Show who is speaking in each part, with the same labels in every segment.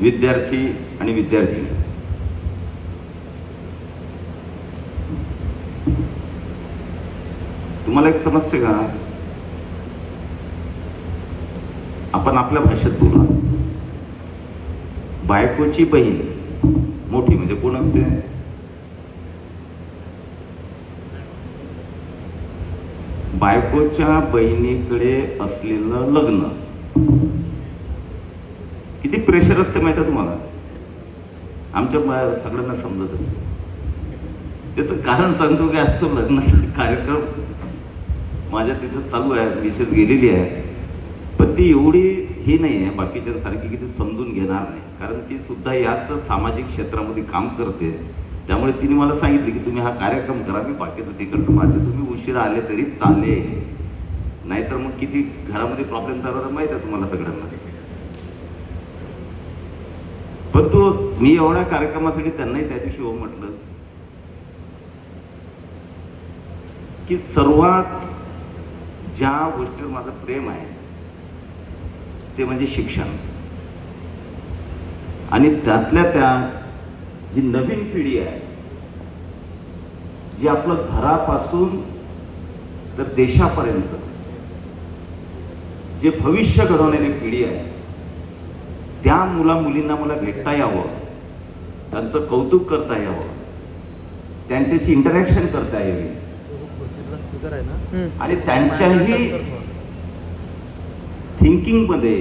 Speaker 1: विद्यार्थी आणि विद्यार्थी, तुम्हाला एक समजते का? आपण आपल्या भाषेत बोला. बायकोची बहीण मोठी म्हणजे कोण असते? बायकोच्या बहिणीकडे असलेलं लग्न किती प्रेशर असते माहिती आहे तुम्हाला? आमच्या सगळ्यांना समजत असते. त्याचं कारण सांगतो की आज तो लग्नाचा कार्यक्रम माझ्या तिथं चालू आहे, मिसेस गेलेली आहे, पण ती एवढी ही नाही आहे बाकीच्यांसारखी की ती समजून घेणार नाही, कारण ती सुद्धा याच सामाजिक क्षेत्रामध्ये काम करते. त्यामुळे तिने मला सांगितलं की तुम्ही हा कार्यक्रम करा, मी बाकीचं तिकडचं माझे, तुम्ही उशिरा आले तरी चालेल, नाहीतर मग किती घरामध्ये प्रॉब्लेम चालवतात माहिती आहे तुम्हाला सगळ्यांना. पण तो मी एवढ्या कार्यक्रमासाठी त्यांनाही त्या दिवशी हो म्हटलं की सर्वात ज्या गोष्टीवर माझं प्रेम आहे ते म्हणजे शिक्षण. आणि त्यातल्या त्यात जी नवीन पिढी आहे, जी आपलं घरापासून तर देशापर्यंत जे भविष्य घडवणारी पिढी आहे, त्या मुला मुलींना मला भेटता यावं, त्यांचं कौतुक करता यावं, त्यांच्याशी इंटरॅक्शन करता यावी आणि त्यांच्याही थिंकिंग मध्ये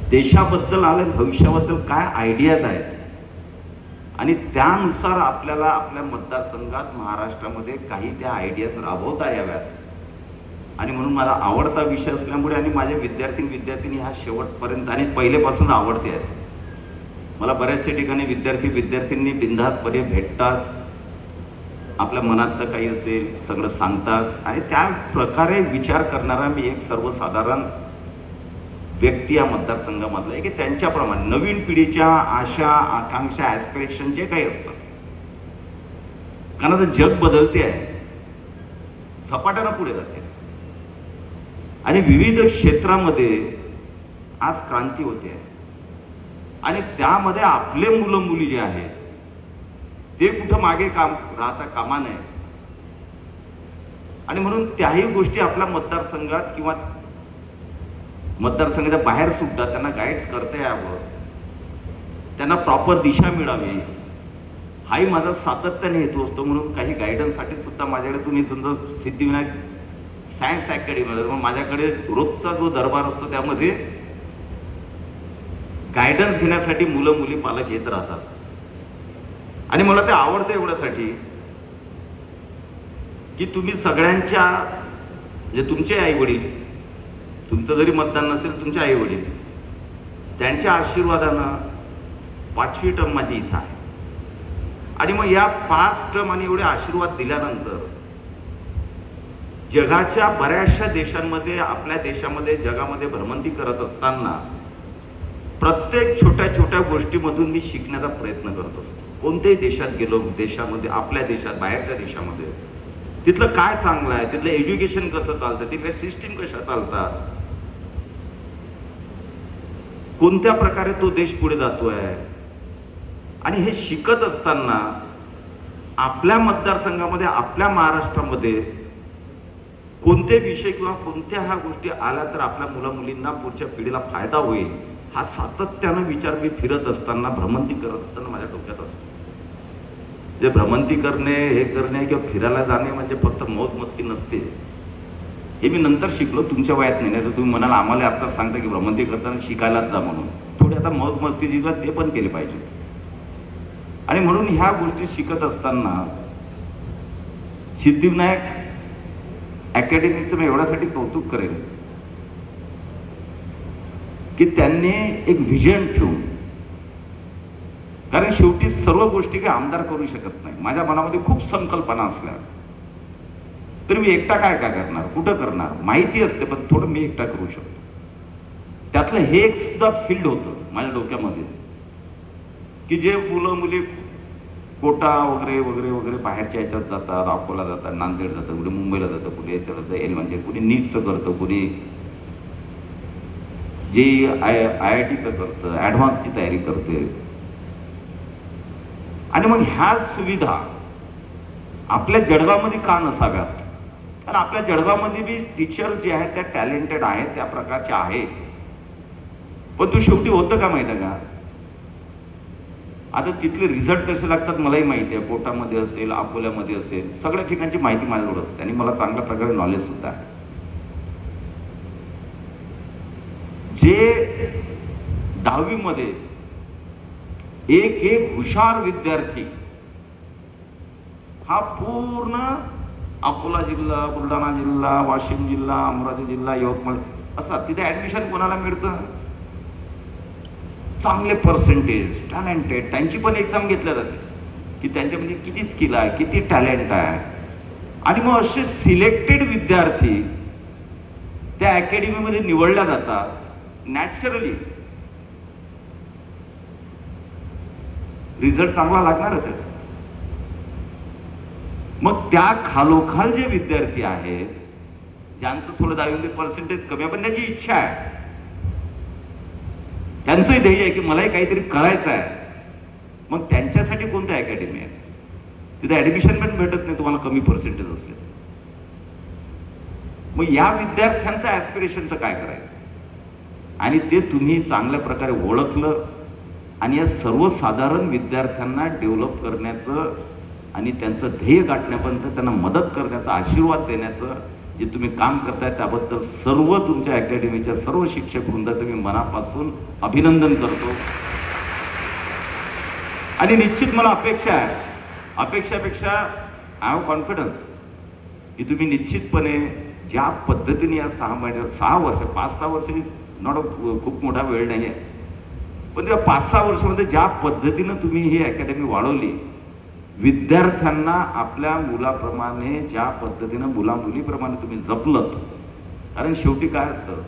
Speaker 1: देशाबद्दल आणि भविष्याबद्दल काय आयडियाज आहेत आणि त्यानुसार आपल्याला आपल्या मतदारसंघात महाराष्ट्रामध्ये काही त्या आयडियाज राबवता याव्यात. आणि म्हणून मला आवडता विषय असल्यामुळे आणि माझे विद्यार्थी हा शेवटपर्यंत आणि पहिलेपासून आवडते आहेत. मला बऱ्याचशा ठिकाणी विद्यार्थ्यांनी बिनधास्तपणे भेटतात, आपल्या मनातलं काही असेल सगळं सांगतात आणि त्या प्रकारे विचार करणारा मी एक सर्वसाधारण व्यक्ती या मतदारसंघामधला आहे की त्यांच्याप्रमाणे नवीन पिढीच्या आशा आकांक्षा ॲस्पिरेशन जे काही असतात, कारण आता जग बदलते आहे, झपाट्यानं पुढे जाते आणि विविध क्षेत्रामध्ये आज क्रांती होते आहे आणि त्यामध्ये आपले मुलं मुली जे आहेत ते कुठं मागे राहता कामा नये. आणि म्हणून त्याही गोष्टी आपल्या मतदारसंघात किंवा मतदारसंघाच्या बाहेर सुद्धा त्यांना गाईड करता यावं, त्यांना प्रॉपर दिशा मिळावी, हाही माझा सातत्याने हेतू असतो. म्हणून काही गायडन्ससाठी सुद्धा माझ्याकडे तुम्ही समजा सिद्धिविनायक सायन्स अकॅडमी, माझ्याकडे रोजचा जो दरबार असतो त्यामध्ये गायडन्स घेण्यासाठी मुलं मुली पालक येत राहतात. आणि मला ते आवडतं एवढ्यासाठी की तुम्ही सगळ्यांच्या म्हणजे तुमचे आई वडील, तुमचं जरी मतदान नसेल तुमचे आई वडील, त्यांच्या आशीर्वादानं 5वी टर्म माझी इथं आहे. आणि मग या 5 टर्म आणि एवढे आशीर्वाद दिल्यानंतर जगाच्या बऱ्याचशा देशांमध्ये, आपल्या देशामध्ये, जगामध्ये भ्रमंती करत असताना प्रत्येक छोट्या छोट्या गोष्टीमधून मी शिकण्याचा प्रयत्न करत असतो. कोणत्याही देशात गेलो, देशामध्ये, आपल्या देशात, बाहेरच्या देशामध्ये, तिथलं काय चांगलं आहे, तिथलं एज्युकेशन कसं चालतं, तिथल्या सिस्टीम कशा चालतात, कोणत्या प्रकारे तो देश पुढे जातोय. आणि हे शिकत असताना आपल्या मतदारसंघामध्ये, आपल्या महाराष्ट्रामध्ये कोणते विषय किंवा कोणत्या ह्या गोष्टी आल्या तर आपल्या मुला मुलींना, पुढच्या पिढीला फायदा होईल, हा सातत्यानं विचार मी फिरत असताना, भ्रमंती करत असताना माझ्या डोक्यात असतो. जे भ्रमंती करणे, हे करणे किंवा फिरायला जाणे म्हणजे फक्त मौज मस्ती नसते, हे मी नंतर शिकलो, तुमच्या वयात नाही. तर तुम्ही म्हणाल आम्हाला आता सांगता की भ्रमंती करताना शिकायलाच जा म्हणून, थोडी आता मौज मस्ती जी ते पण केले पाहिजे. आणि म्हणून ह्या गोष्टी शिकत असताना सिद्धिविनायक अकॅडमीचं मी एवढ्यासाठी कौतुक करेन की त्यांनी एक व्हिजन ठेवून, कारण शेवटी सर्व गोष्टी काही आमदार करू शकत नाही. माझ्या मनामध्ये खूप संकल्पना असल्या तरी मी एकटा काय करणार, कुठं करणार, माहिती असते, पण थोडं मी एकटा करू शकतो. त्यातलं हे एक सुद्धा फील्ड होतं माझ्या डोक्यामध्ये की जे मुलं मुली कोटा वगैरे वगैरे वगैरे बाहेरच्या ह्याच्यात जातात, अकोला जातात, नांदेड जातात, कुठे मुंबईला जातं, कुठे याच्यात जातं, म्हणजे कुणी नीटचं करतं, कुणी जे IIT करतं, ॲडव्हान्सची तयारी करते. आणि मग ह्या सुविधा आपल्या जळगावमध्ये का नसाव्यात? कारण आपल्या जळगावमध्ये बी टीचर जे आहेत त्या टॅलेंटेड आहेत, त्या प्रकारच्या आहेत. पण तू शेवटी होतं का माहिती आहे का? आता तिथले रिझल्ट कसे लागतात मलाही माहिती आहे. कोटामध्ये असेल, अकोल्यामध्ये असेल, सगळ्या ठिकाणची माहिती माझ्याजवळ असते आणि मला चांगल्या प्रकारे नॉलेज सुद्धा आहे. जे 10वी मध्ये एक हुशार विद्यार्थी हा पूर्ण अकोला जिल्हा, बुलढाणा जिल्हा, वाशिम जिल्हा, अमरावती जिल्हा, यवतमाळ असा तिथे ऍडमिशन कोणाला मिळतं? चांगले पर्सेंटेज, टॅलेंटेड, त्यांची पण एक्झाम घेतल्या जाते की त्यांच्यामध्ये किती स्किल आहे, किती टॅलेंट आहे. आणि मग असे सिलेक्टेड विद्यार्थी त्या अकॅडमीमध्ये निवडल्या जातात. नॅचरली रिझल्ट चांगला लागणारच आहे. मग त्या खालोखाल जे विद्यार्थी आहेत ज्यांचं थोडं 10वीमध्ये पर्सेंटेज कमी आहे पण त्यांची इच्छा आहे, त्यांचंही ध्येय आहे की मलाही काहीतरी करायचं आहे, मग त्यांच्यासाठी कोणत्या अकॅडमी आहे? तिथे ऍडमिशन पण भेटत नाही तुम्हाला कमी पर्सेंटेज असले. मग या विद्यार्थ्यांचं ऍस्पिरेशनचं काय करायचं? आणि ते तुम्ही चांगल्या प्रकारे ओळखलं आणि या सर्वसाधारण विद्यार्थ्यांना डेव्हलप करण्याचं आणि त्यांचं ध्येय गाठण्यापर्यंत त्यांना मदत करण्याचा, आशीर्वाद देण्याचं जे तुम्ही काम करताय त्याबद्दल सर्व तुमच्या अकॅडमीच्या सर्व शिक्षक वृंदाचं मी मनापासून अभिनंदन करतो. आणि निश्चित मला अपेक्षा आहे, अपेक्षापेक्षा आय हॅव कॉन्फिडन्स की तुम्ही निश्चितपणे ज्या पद्धतीने या 6 वर्ष 5-6 वर्ष नॉट खूप मोठा वेळ नाही आहे, पण त्या 5-6 वर्षामध्ये ज्या पद्धतीनं तुम्ही ही अकॅडमी वाढवली, विद्यार्थ्यांना आपल्या मुलाप्रमाणे ज्या पद्धतीनं मुलीप्रमाणे तुम्ही जपलत. कारण शेवटी काय असतं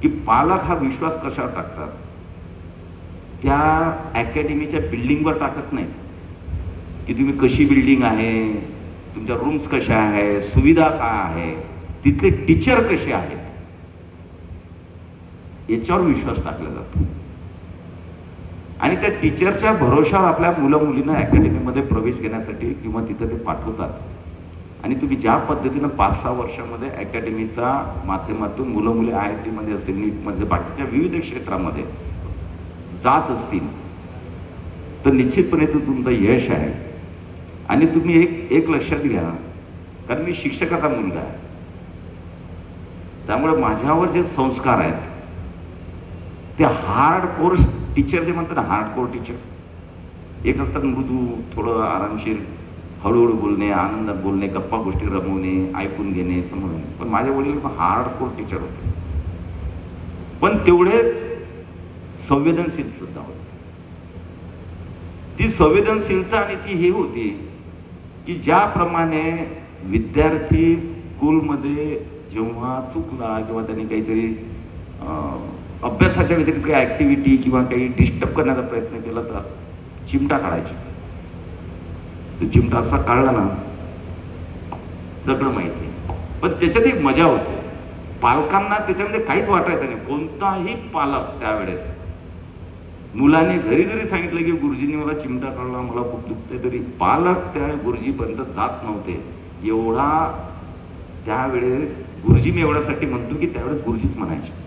Speaker 1: की पालक हा विश्वास कशावर टाकतात? त्या अकॅडमीच्या बिल्डिंगवर टाकत नाही की तुम्ही कशी बिल्डिंग आहे, तुमच्या रूम्स कशा आहे, सुविधा काय आहे, तिथले टीचर कसे आहेत, याच्यावर विश्वास टाकला जातो. आणि त्या टीचरच्या भरोशावर आपल्या मुलींना अकॅडमीमध्ये प्रवेश घेण्यासाठी किंवा तिथं ते पाठवतात. आणि तुम्ही ज्या पद्धतीनं 5-6 वर्षामध्ये अकॅडमीच्या माध्यमातून मुली IIT मध्ये असतील, नीटमध्ये, बाकीच्या विविध क्षेत्रामध्ये जात असतील तर निश्चितपणे तो तुमचं यश आहे. आणि तुम्ही एक लक्षात घ्या, कारण मी शिक्षकाचा मुलगा आहे, त्यामुळे माझ्यावर जे संस्कार आहेत ते हार्ड कोर्स टीचर जे म्हणतात ना, हार्डकोर टीचर, एक असतात मृदू, थोडं आरामशीर, हळूहळू बोलणे, आनंदात बोलणे, गप्पा गोष्टी रमवणे, ऐकून घेणे, समजून. पण माझे वडील हार्डकोर टीचर होते, पण तेवढेच संवेदनशील सुद्धा होते. ती संवेदनशीलता आणि ती हे होती की ज्याप्रमाणे विद्यार्थी स्कूलमध्ये जेव्हा चुकला किंवा त्यांनी काहीतरी अभ्यासाच्या व्यतिरिक्त काही ऍक्टिव्हिटी किंवा काही डिस्टर्ब करण्याचा प्रयत्न केला तर चिमटा काढायची. तो चिमटा असा काढला ना, सगळं माहिती, पण त्याच्यात एक मजा होते. पालकांना त्याच्यामध्ये काहीच वाटायचं नाही. कोणताही पालक त्यावेळेस मुलाने घरी जरी सांगितलं की गुरुजींनी मला चिमटा काढला, मला खूप दुखते, तरी पालक त्या गुरुजीपर्यंत जात नव्हते. एवढा त्यावेळेस गुरुजी मी एवढ्यासाठी म्हणतो की त्यावेळेस गुरुजीच म्हणायचे.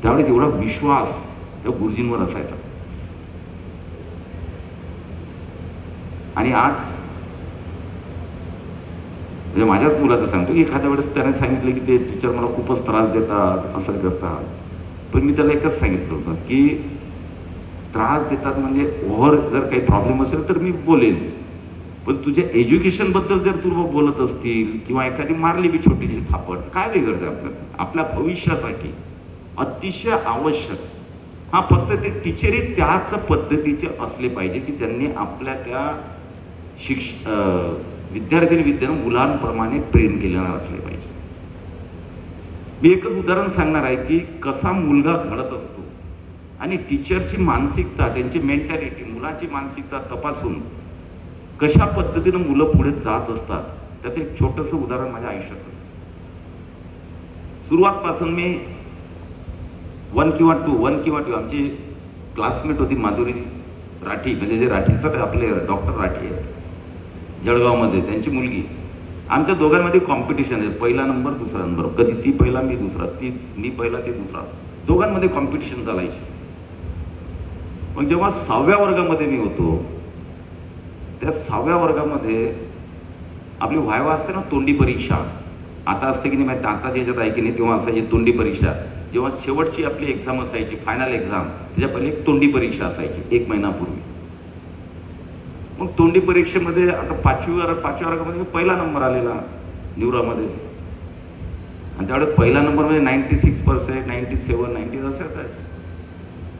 Speaker 1: त्यावेळेस एवढा विश्वास त्या गुरुजींवर असायचा. आणि आज म्हणजे माझ्याच मुलाचं सांगतो की एखाद्या वेळेस त्याने सांगितलं की ते टीचर मला खूपच त्रास देतात, असं करतात, पण मी त्याला एकच सांगितलं होतं की त्रास देतात म्हणजे ओव्हर जर काही प्रॉब्लेम असेल तर मी बोलेन, पण तुझ्या एज्युकेशन बद्दल जर तू बोलत असतील किंवा एखादी मारली बी छोटीशी थापड, काय बिघडतं? आपल्या भविष्यासाठी अतिशय आवश्यक. हा फक्त ते टीचरही त्याच पद्धतीचे असले पाहिजे की त्यांनी आपल्या त्या विद्यार्थ्यांना मुलांप्रमाणे ट्रेन केलेला असले पाहिजे. मी एकच उदाहरण सांगणार आहे की कसा मुलगा घडत असतो आणि टीचरची मानसिकता, त्यांची मेंटॅलिटी, मुलाची मानसिकता तपासून कशा पद्धतीनं मुलं पुढे जात असतात, त्याचं एक छोटंसं उदाहरण माझ्या आयुष्यात. सुरुवातपासून मी 1 किंवा 2 आमची क्लासमेट होती माधुरी राठी, म्हणजे जे राठीचं आपले डॉक्टर राठी आहेत जळगावमध्ये, त्यांची मुलगी. आमच्या दोघांमध्ये कॉम्पिटिशन आहे, पहिला नंबर दुसरा नंबर, कधी ती पहिला मी दुसरा, मी पहिला ते दुसरा, दोघांमध्ये कॉम्पिटिशन चालायची. मग जेव्हा 6व्या वर्गामध्ये मी होतो, त्या 6व्या वर्गामध्ये आपली व्हायवा असते ना तोंडी परीक्षा, आता असते की नाही माहिती, आता ज्याच्यात आहे की नाही, तेव्हा असायची तोंडी परीक्षा. जेव्हा शेवटची आपली एक्झाम असायची, फायनल एक्झाम, त्याच्या पहिले एक तोंडी परीक्षा असायची 1 महिन्यापूर्वी. मग तोंडी परीक्षेमध्ये आता 5व्या वर्गामध्ये पहिला नंबर आलेला निवरामध्ये, आणि त्यावेळेस पहिला नंबर म्हणजे 96%, 97, 90 असे असायचे.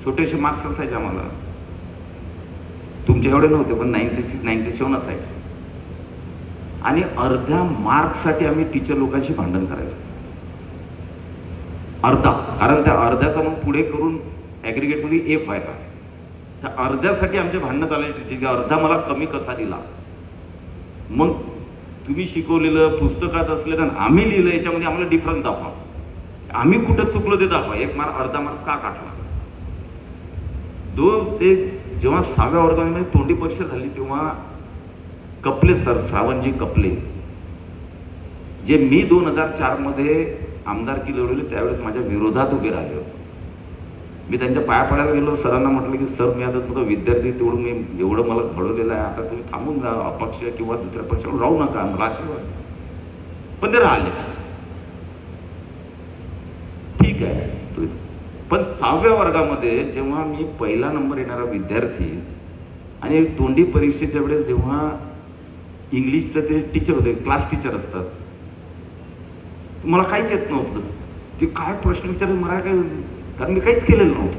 Speaker 1: छोटेसे मार्क्स असायचे आम्हाला, तुमच्या एवढे नव्हते, पण 96, 97 असायचे. आणि अर्ध्या मार्क्ससाठी आम्ही टीचर लोकांशी भांडण करायचो, अर्धा, कारण त्या अर्ध्याचा मग पुढे करून ॲग्रिगेटमध्ये 1 व्हायचा. त्या अर्ध्यासाठी आमचे भांडणं चालायचे की अर्धा मला कमी कसा दिला. मग तुम्ही शिकवलेलं पुस्तकात असलेलं आम्ही लिहिलं याच्यामध्ये आम्हाला डिफरन्स दाखवा, आम्ही कुठं चुकलो ते दाखवा, 1 मार्क अर्धा मार्क का काढला. ते जेव्हा 6व्या वर्गामध्ये तोंडी परीक्षा झाली तेव्हा कपले सर, श्रावणजी कपले, जे मी 2004 मध्ये आमदारकी लढवली त्यावेळेस माझ्या विरोधात उभे राहिले होते. मी त्यांच्या पाया पडायला गेलो, सरांना म्हटलं की सर मी आता तुझा विद्यार्थी, तेवढं मी एवढं मला घडवलेलं आहे, आता तुम्ही थांबून जा, अपक्ष किंवा दुसऱ्या पक्षावर राहू नका, मला आशीर्वाद. पण ते राहिले, ठीक आहे. पण 6व्या वर्गामध्ये जेव्हा मी पहिला नंबर येणारा विद्यार्थी, आणि तोंडी परीक्षेच्या वेळेस जेव्हा इंग्लिशचं ते टीचर होते, क्लास टीचर असतात, मला काहीच येत नव्हतं, ते काय प्रश्न विचारले मला काय, कारण मी काहीच केलेलं नव्हतं.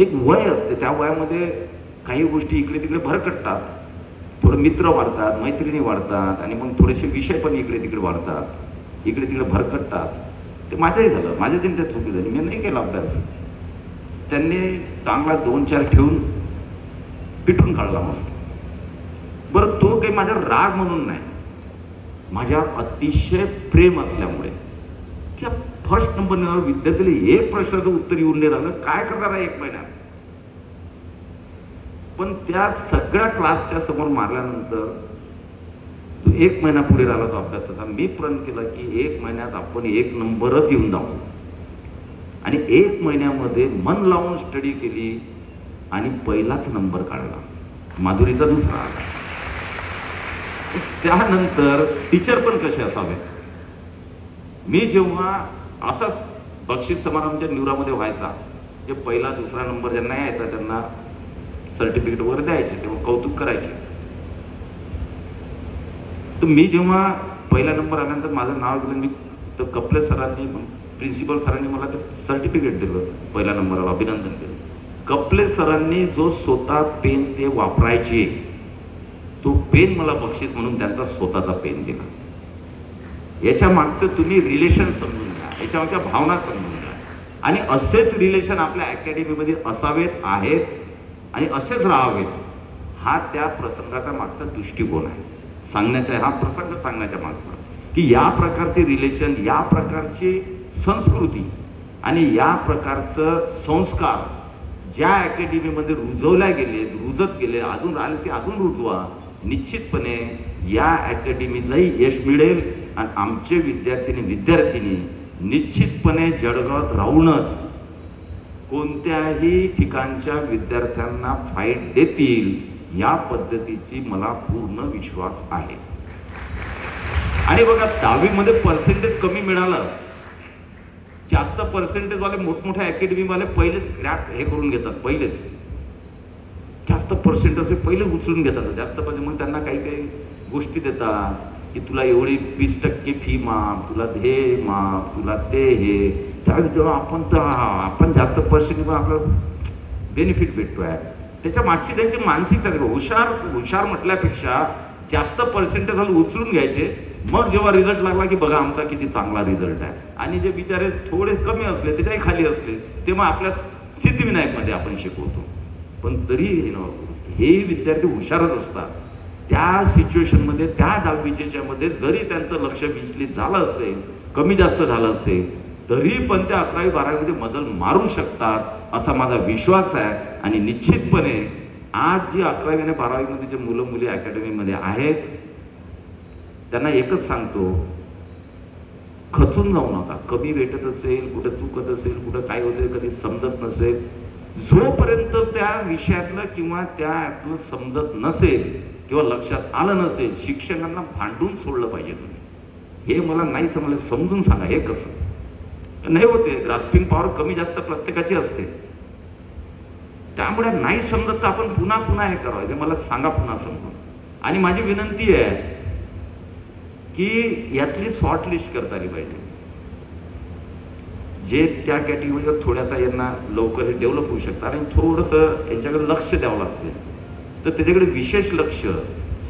Speaker 1: एक वय असते, त्या वयामध्ये काही गोष्टी इकडे तिकडे भरकटतात, थोडं मित्र वाढतात, मैत्रिणी वाढतात, आणि मग थोडेसे विषय पण इकडे तिकडे वाढतात, इकडे तिकडे भरकटतात. ते माझंही झालं, माझ्या चिंतेत चुकी झाली, मी नाही केला अभ्यास. त्यांनी चांगला 2-4 ठेवून पिटून काढला मस्त. बरं, तो काही माझा राग म्हणून नाही, माझ्या अतिशय प्रेम असल्यामुळे, की फर्स्ट नंबर येणार विद्यार्थ्याला 1 प्रश्नाचं उत्तर येऊन नाही राहिलं, काय करणार आहे 1 महिन्यात. पण त्या सगळ्या क्लासच्या समोर मारल्यानंतर 1 महिना पुढे राहिला तो अभ्यासाचा. मी प्रण केला की 1 महिन्यात आपण 1 नंबरच येऊन दाखवू, आणि 1 महिन्यामध्ये मन लावून स्टडी केली आणि पहिलाच नंबर काढला, माधुरीचा दुसरा आला. त्यानंतर टीचर पण कसे असावे. मी जेव्हा असाच बक्षीस समारंभाच्या निवरामध्ये व्हायचा, जे पहिला दुसरा नंबर ज्यांना यायचा त्यांना सर्टिफिकेट वगैरे द्यायचे, तेव्हा कौतुक करायचे. तर मी जेव्हा पहिला नंबर आल्यानंतर माझं नाव दिलं, मी तर कपले सरांनी, प्रिन्सिपल सरांनी मला ते सर्टिफिकेट दिलं, पहिल्या नंबरला अभिनंदन केलं. कपले सरांनी जो स्वतः पेन ते वापरायचे, तो पेन मला बक्षीस म्हणून त्यांचा स्वतःचा पेन दिला. याच्या मागचं तुम्ही रिलेशन समजून घ्या, याच्या मागच्या भावना समजून घ्या, आणि असेच रिलेशन आपल्या अकॅडमीमध्ये असावेत, आहेत, आणि असेच राहावेत. हा त्या प्रसंगाचा मागचा दृष्टिकोन आहे, सांगण्याचा, हा प्रसंग सांगण्याच्या मागचा, की या प्रकारचे रिलेशन, या प्रकारची संस्कृती आणि या प्रकारचं संस्कार ज्या अकॅडमीमध्ये रुजवल्या गेले, रुजत गेले, अजून राहिले ते अजून रुजवा. निश्चितपणे या अकॅडमीलाही यश मिळेल, आणि आमचे विद्यार्थिनी निश्चितपणे जळगावात राहूनच कोणत्याही ठिकाणच्या विद्यार्थ्यांना फाईट देतील, या पद्धतीची मला पूर्ण विश्वास आहे. आणि बघा, 10वीमध्ये पर्सेंटेज कमी मिळालं, जास्त पर्सेंटेज वाले मोठमोठ्या अकॅडमीवाले पहिलेच ग्रॅप हे करून घेतात, पहिलेच जास्त पर्सेंटेज पहिले उचलून घेतात, जास्त पाहिजे, मग त्यांना काही काही गोष्टी देतात की तुला एवढी 20% फी माफ, तुला हे माफ, तुला ते हे. त्यावेळेस जेव्हा आपण जास्त पर्सेंटेज आपलं बेनिफिट भेटतोय, त्याच्या मागची त्यांची मानसिकता, हुशार म्हटल्यापेक्षा जास्त पर्सेंटेज उचलून घ्यायचे, मग जेव्हा रिझल्ट लागला की बघा आमचा किती चांगला रिझल्ट आहे. आणि जे बिचारे थोडे कमी असले, त्याच्याही खाली असले, तेव्हा आपल्या सिद्धिविनायकमध्ये आपण शिकवतो. पण तरी हे विद्यार्थी हुशारच असतात. त्या सिच्युएशनमध्ये, त्या 10वीच्या मध्ये जरी त्यांचं लक्ष विचलित झालं असेल, कमी जास्त झालं असेल, तरी पण त्या 11वी-12वीमध्ये मजल मारू शकतात असा माझा विश्वास आहे. आणि निश्चितपणे आज जी 11वी आणि 12वीमध्ये जे मुलं मुली अकॅडमीमध्ये आहेत त्यांना एकच सांगतो, खचून जाऊ नका. कमी भेटत असेल, कुठे चुकत असेल, कुठं काय होते कधी समजत नसेल, जोपर्यंत त्या विषयातलं किंवा त्या ॲपलं समजत नसेल किंवा लक्षात आलं नसेल, शिक्षकांना भांडून सोडलं पाहिजे. तुम्ही हे मला नाही समजलं, समजून सांगा हे कसं नाही होते. ग्रास्पिंग पॉवर कमी जास्त प्रत्येकाची असते, त्यामुळे नाही समजत तर आपण पुन्हा पुन्हा हे करावं, हे मला सांगा पुन्हा समजून. आणि माझी विनंती आहे की यातली शॉर्ट लिस्ट करता आली पाहिजे. जे त्या कॅटेगरीवर थोड्यासा यांना लवकर हे डेव्हलप होऊ शकतात आणि थोडंसं यांच्याकडे लक्ष द्यावं लागतं. तर त्याच्याकडे विशेष लक्ष,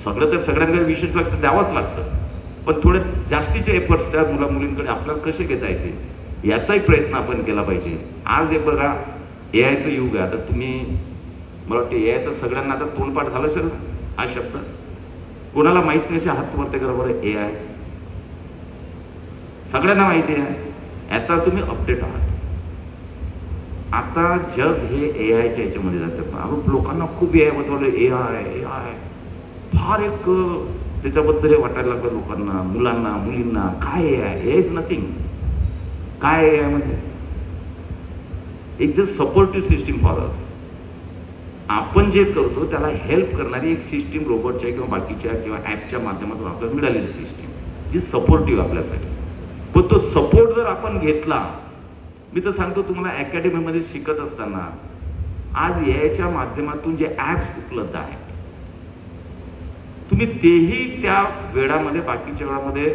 Speaker 1: सगळं तर सगळ्यांकडे विशेष लक्ष द्यावंच लागतं, पण थोडे जास्तीचे एफर्ट्स त्या मुला मुलींकडे आपल्याला कसे घेता येते याचाही प्रयत्न आपण केला पाहिजे. आज हे बघा एआयचं युग आहे. आता तुम्ही मला वाटतं एआयचं सगळ्यांना आता तोंडपाठ झालं असेल हा शब्द. कोणाला माहित नाही असे हात वरते करा बरं. एआय सगळ्यांना माहिती आहे. आता तुम्ही अपडेट आहात. आता जग हे एआयच्या याच्यामध्ये जातं. लोकांना खूप एआय बद्दल एआय फार एक त्याच्याबद्दल हे वाटायला लागलं लोकांना, मुलांना मुलींना. काय एआय इज नथिंग. काय एआय म्हणजे एक जर सपोर्टिव्ह सिस्टीम फॉर अस. आपण जे करतो त्याला हेल्प करणारी एक सिस्टीम रोबोटच्या किंवा बाकीच्या किंवा ॲपच्या माध्यमातून आपल्याला मिळालेली सिस्टीम जी सपोर्टिव्ह आपल्यासाठी. पण तो सपोर्ट जर आपण घेतला, मी तर सांगतो तुम्हाला अकॅडमीमध्ये शिकत असताना आज याच्या माध्यमातून जे ॲप्स उपलब्ध आहेत तुम्ही तेही त्या वेळामध्ये बाकीच्या वेळामध्ये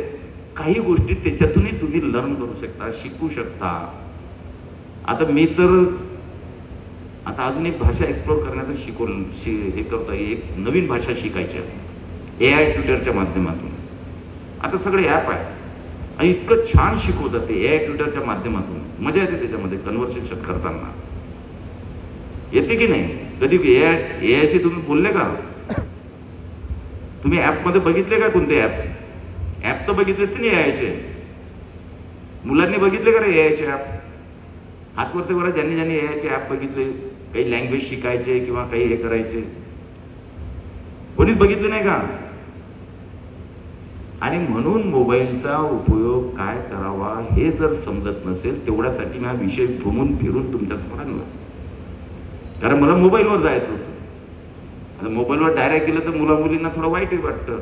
Speaker 1: काही गोष्टी त्याच्यातूनही तुम्ही लर्न करू शकता, शिकू शकता. आता मी तर आता अजून एक भाषा एक्सप्लोर करण्याचं हे करतो. एक नवीन भाषा शिकायची आहे एआय ट्विटरच्या माध्यमातून. आता सगळे ॲप आहे आणि इतकं छान शिकवतात ते एआय ट्विटरच्या माध्यमातून. मजा येते त्याच्यामध्ये कन्व्हर्सेशन करताना. येते की नाही? कधी एआयशी तुम्ही बोलले का? तुम्ही ॲपमध्ये बघितले का? कोणते ॲप तर बघितलेच नाही एआयचे. मुलांनी बघितले का रे एआयचे ॲप? हातवरती बरं ज्यांनी ज्यांनी एआयचे ॲप बघितले, काही लँग्वेज शिकायचे किंवा काही हे करायचे, कोणीच बघितले नाही का? आणि म्हणून मोबाईलचा उपयोग काय करावा हे जर समजत नसेल, तेवढ्यासाठी मी हा विषय घुमून फिरून तुमच्यासमोर आणला. कारण मला मोबाईलवर जायचं होतं. आता मोबाईलवर डायरेक्ट गेलं तर मुला मुलींना थोडं वाईटही वाटतं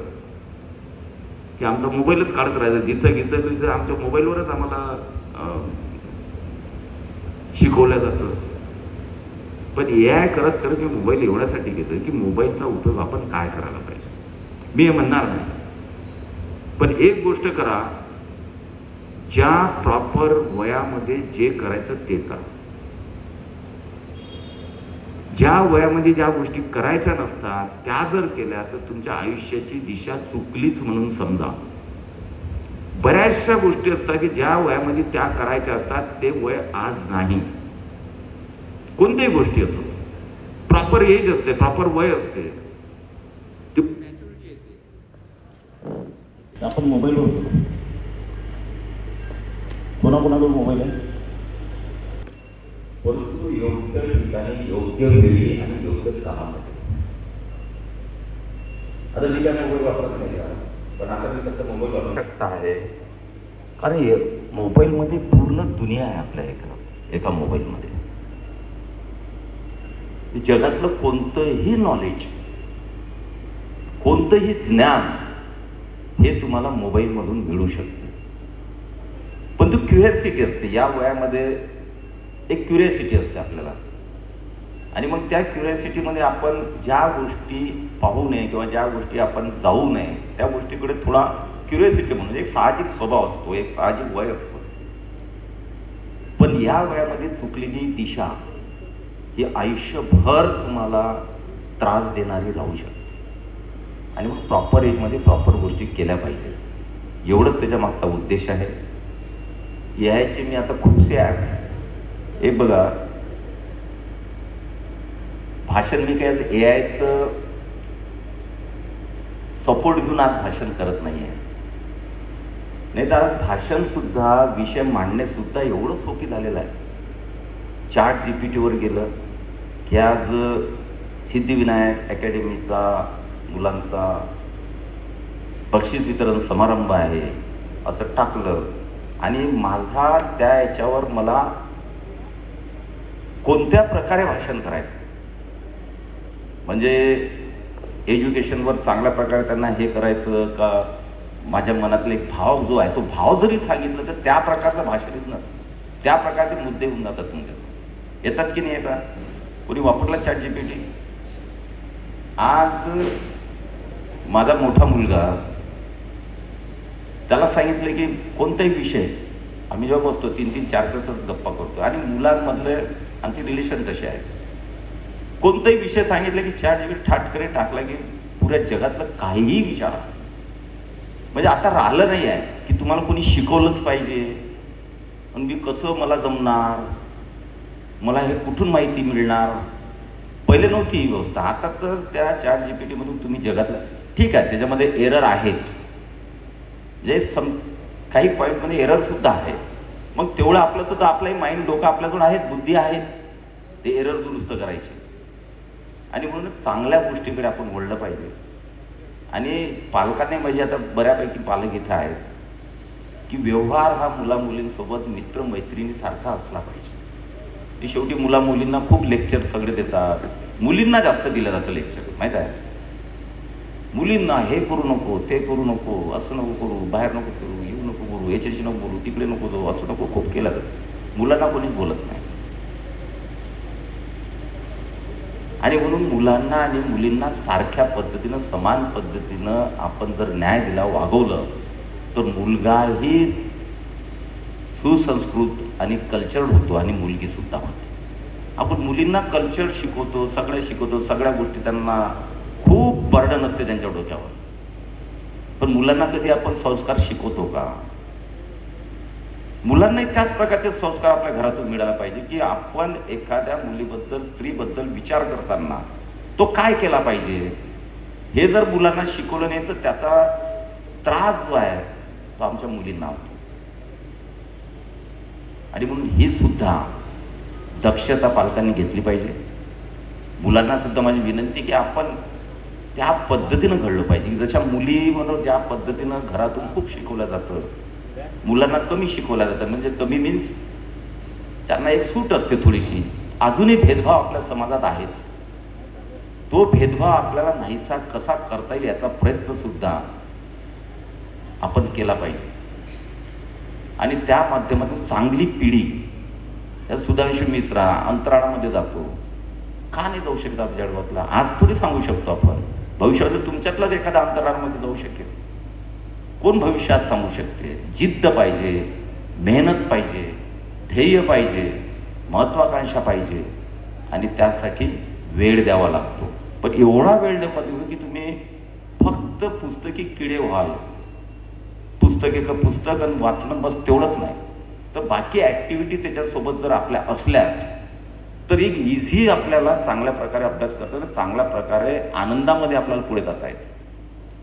Speaker 1: की आमचा मोबाईलच काढत राहायचं. जिथं तिथं आमच्या मोबाईलवरच आम्हाला शिकवलं जातं. पण एआय करत करत मी मोबाईल एवढ्यासाठी घेतोय की मोबाईलचा उपयोग आपण काय करायला पाहिजे. मी हे म्हणणार नाही, पण एक गोष्ट करा, ज्या प्रॉपर वयामध्ये जे करायचं ते करा. ज्या वयामध्ये ज्या गोष्टी करायच्या नसतात त्या जर केल्या तर तुमच्या आयुष्याची दिशा चुकलीच म्हणून समजा. बऱ्याचशा गोष्टी असतात की ज्या वयामध्ये त्या करायच्या असतात ते वय आज नाही. कोणत्याही गोष्टी असो, प्रॉपर एज असते, प्रॉपर वय असते.
Speaker 2: आपण मोबाईलवर कोणाकोणाकडे मोबाईल आहे,
Speaker 1: परंतु योग्य ठिकाणी योग्य वेळी आणि योग्य कामासाठी. आता मी काय मोबाईल वापरत नाही का, पण आता मी फक्त मोबाईल वापरू शकता आहे.
Speaker 2: कारण मोबाईलमध्ये पूर्ण दुनिया आहे आपल्या एका मोबाईलमध्ये. जगातलं कोणतंही नॉलेज, कोणतंही ज्ञान हे तुम्हाला मोबाईलमधून मिळू शकते. पण तो क्युरियोसिटी असते. या वयामध्ये एक क्युरियोसिटी असते आपल्याला, आणि मग त्या क्युरियोसिटीमध्ये आपण ज्या गोष्टी पाहू नये किंवा ज्या गोष्टी आपण जाऊ नये त्या गोष्टीकडे थोडा क्युरियोसिटी म्हणून एक साहजिक स्वभाव असतो, एक साहजिक वय असतो. पण या वयामध्ये चुकलेली दिशा ही आयुष्यभर तुम्हाला त्रास देणारी राहू शकते. आणि मग प्रॉपर एजमध्ये प्रॉपर गोष्टी केल्या पाहिजे. एवढंच त्याच्या मागचा उद्देश आहे. यायचे मी आता खूपसे ॲप, एक बघा भाषण, मी काय एआयचं सपोर्ट घेऊन आज भाषण करत नाही आहे. नाही तर भाषण सुद्धा, विषय मांडणे सुद्धा एवढं सोपी झालेलं आहे. चॅट जीपीटीवर गेलं की आज सिद्धिविनायक अकॅडमीचा मुलांचा बक्षीस वितरण समारंभ आहे असं टाकलं आणि माझा त्या याच्यावर मला कोणत्या प्रकारे भाषण करायचं, म्हणजे एज्युकेशनवर चांगल्या प्रकारे त्यांना हे करायचं का, माझ्या मनातले एक भाव जो आहे तो भाव जरी सांगितलं तर त्या प्रकारचं भाषण येत ना, त्या प्रकारचे मुद्दे होऊन जातात तुमच्या. येतात की नाही येतात? कोणी वापरला चॅट जीपीटी? आज माझा मोठा मुलगा, त्याला सांगितलं की कोणताही विषय, आम्ही जेव्हा बसतो 3-3, 4 तासच गप्पा करतो आणि मुलांमधले आमचे रिलेशन तसे आहे. कोणताही विषय सांगितलं की चॅट जीपीटी ठाटकरे टाकला की पुऱ्या जगातलं काहीही विचारा. म्हणजे आता राहिलं नाही आहे की तुम्हाला कोणी शिकवलंच पाहिजे आणि मी कसं, मला जमणार, मला हे कुठून माहिती मिळणार. पहिले नव्हती ही व्यवस्था. आता तर त्या चॅट जीपीटी मधून तुम्ही जगातलं, ठीक आहे त्याच्यामध्ये एरर आहेत, जे काही पॉईंटमध्ये एरर सुद्धा आहे, मग तेवढं आपलं तर आपलंही माइंड, डोकं आपल्याकडून आहेत, बुद्धी आहे, ते एरर दुरुस्त करायचे. आणि म्हणून चांगल्या गोष्टीकडे आपण वळलं पाहिजे. आणि पालकांनी, म्हणजे आता बऱ्यापैकी पालक इथं आहेत की व्यवहार हा मुलामुलींसोबत मित्रमैत्रिणीसारखा असला पाहिजे. ते शेवटी मुलामुलींना खूप लेक्चर सगळे देतात, मुलींना जास्त दिलं जातं लेक्चर, माहीत आहे. मुलींना हे करू नको, ते करू नको, असं नको करू, बाहेर नको करू, येऊ नको बोलू, याच्याशी नको बोलू, तिकडे नको जाऊ, असं नको, खूप केलं जातं. मुलांना कोणीच बोलत नाही. आणि म्हणून मुलांना आणि मुलींना सारख्या पद्धतीनं, समान पद्धतीनं आपण जर न्याय दिला, वागवलं, तर मुलगाही सुसंस्कृत आणि कल्चर्ड होतो आणि मुलगी सुद्धा होते. आपण मुलींना कल्चर शिकवतो, सगळे शिकवतो, सगळ्या गोष्टी त्यांना खूप बर्डन असते त्यांच्या डोक्यावर, पण मुलांना कधी आपण संस्कार शिकवतो का? मुलांनाही त्याच प्रकारचे संस्कार आपल्या घरातून मिळायला पाहिजे की आपण एखाद्या मुलीबद्दल, स्त्रीबद्दल विचार करताना तो काय केला पाहिजे. हे जर मुलांना शिकवलं नाही तर त्याचा त्रास जो आहे तो आमच्या मुलींना होतो. आणि म्हणून ही सुद्धा दक्षता पालकांनी घेतली पाहिजे. मुलांना सुद्धा माझी विनंती की आपण त्या पद्धतीनं घडलं पाहिजे. जशा मुलीवर ज्या पद्धतीनं घरातून खूप शिकवलं जातं, मुलांना कमी शिकवलं जातं, म्हणजे कमी मीन्स त्यांना एक सूट असते थोडीशी. अजूनही भेदभाव आपल्या समाजात आहेच. तो भेदभाव आपल्याला नाहीसा कसा करता येईल याचा प्रयत्न सुद्धा आपण केला पाहिजे. आणि त्या माध्यमातून चांगली पिढी, सुधांशू मिश्रा अंतराळामध्ये जातो, का नाही जाऊ शकत आप जळगावातला? आज थोडी सांगू शकतो आपण, भविष्यात तुमच्यातलाच एखादा अंतराळामध्ये जाऊ शकेल. कोण भविष्यात सांगू शकते? जिद्द पाहिजे, मेहनत पाहिजे, ध्येय पाहिजे, महत्वाकांक्षा पाहिजे आणि त्यासाठी वेळ द्यावा लागतो. पण एवढा वेळ नको देऊ की तुम्ही फक्त पुस्तकी किडे व्हाल. पुस्तक आणि वाचणं बस तेवढंच नाही, तर बाकी ऍक्टिव्हिटी त्याच्यासोबत जर आपल्या असल्या तर एक इझी आपल्याला चांगल्या प्रकारे अभ्यास करता येईल, चांगल्या प्रकारे आनंदामध्ये आपल्याला पुढे जाता येईल.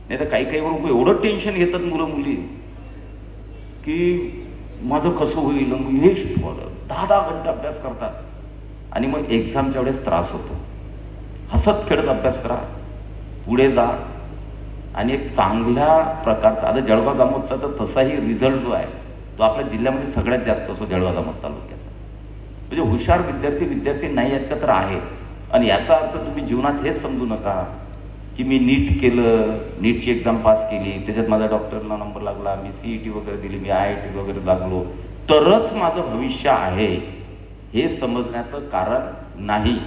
Speaker 2: नाही तर काही काही एवढं टेन्शन घेतात मुलं मुली की माझं कसं होईल, हे 10-10 घंटे अभ्यास करतात आणि मग एक्झामच्या वेळेस त्रास होतो. हसत खेळत अभ्यास करा, पुढे जा आणि एक चांगल्या प्रकारचा, आता जळगाव जामोदचा तर तसाही रिझल्ट जो आहे तो आपल्या जिल्ह्यामध्ये सगळ्यात जास्त असतो जळगाव जामोद तालुक्यात. म्हणजे हुशार विद्यार्थी नाही आहेत का? तर आहे. आणि याचा अर्थ तुम्ही जीवनात हेच समजू नका की मी नीट केलं, नीटची एक्झाम पास केली, त्याच्यात माझा डॉक्टरला नंबर लागला, मी CET वगैरे दिली, मी IIT वगैरे लागलो तरच माझं भविष्य आहे, हे समजण्याचं कारण नाही.